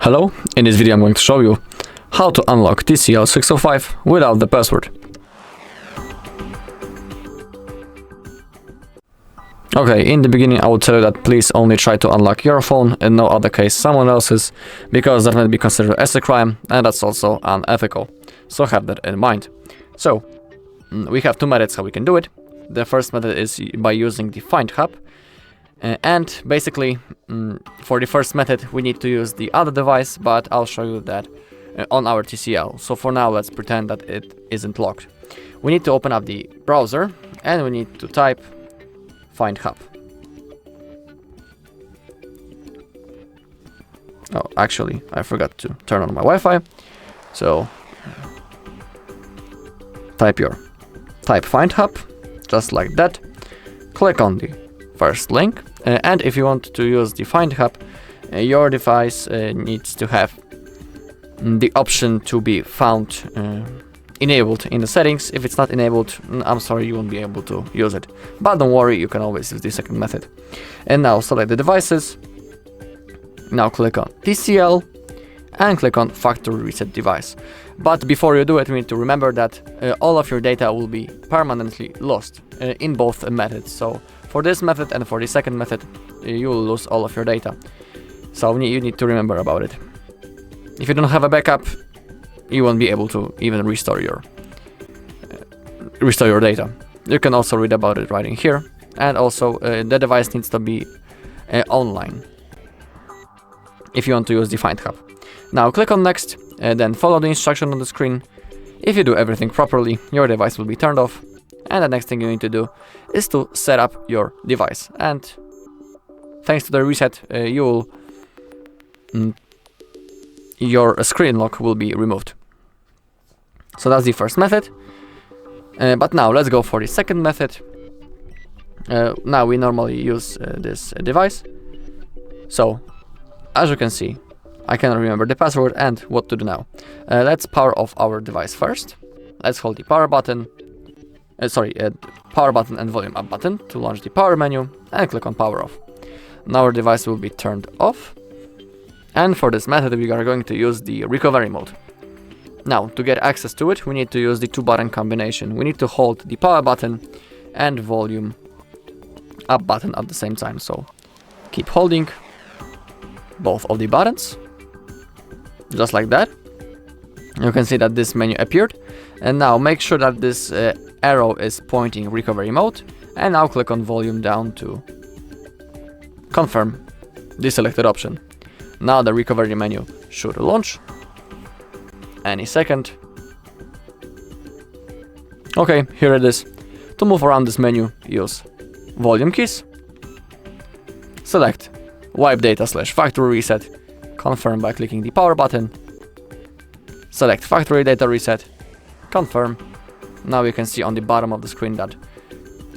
Hello, in this video I'm going to show you how to unlock TCL 605 without the password. Okay, in the beginning I would tell you that please only try to unlock your phone and no other case someone else's, because that might be considered as a crime and that's also unethical. So have that in mind. So, we have two methods how we can do it. The first method is by using the Find Hub. And basically, for the first method, we need to use the other device, but I'll show you that on our TCL. So for now, let's pretend that it isn't locked. We need to open up the browser, and we need to type Find Hub. Oh, actually, I forgot to turn on my Wi-Fi. So, type Find Hub, just like that. Click on the first link, and if you want to use the Find Hub, your device needs to have the option to be found enabled in the settings. If it's not enabled, I'm sorry, you won't be able to use it. But don't worry, you can always use the second method. And now select the devices. Now click on TCL and click on Factory Reset Device. But before you do it, we need to remember that all of your data will be permanently lost in both methods. So for this method and for the second method, you will lose all of your data. So you need to remember about it. If you don't have a backup, you won't be able to even restore your data. You can also read about it right in here. And also, the device needs to be online if you want to use the Find Hub. Now click on Next, then follow the instruction on the screen. If you do everything properly, your device will be turned off. And the next thing you need to do is to set up your device. And thanks to the reset, your screen lock will be removed. So that's the first method. But now let's go for the second method. Now we normally use this device. So as you can see, I cannot remember the password and what to do now. Let's power off our device first. Let's hold the power button. Power button and volume up button to launch the power menu and click on power off. Now our device will be turned off. And for this method, we are going to use the recovery mode. Now, to get access to it, we need to use the two button combination. We need to hold the power button and volume up button at the same time. So keep holding both of the buttons, just like that. You can see that this menu appeared. And now make sure that this arrow is pointing recovery mode. And now click on volume down to confirm the selected option. Now the recovery menu should launch any second. Okay, here it is. To move around this menu, use volume keys. Select wipe data / factory reset. Confirm by clicking the power button. Select factory data reset. Confirm. Now you can see on the bottom of the screen that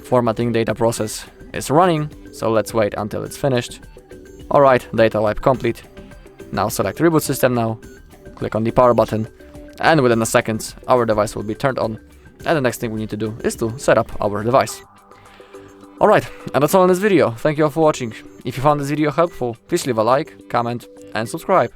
formatting data process is running. So let's wait until it's finished. Alright, data wipe complete. Now select reboot system now. Click on the power button. And within a second, our device will be turned on. And the next thing we need to do is to set up our device. Alright, and that's all in this video. Thank you all for watching. If you found this video helpful, please leave a like, comment, and subscribe.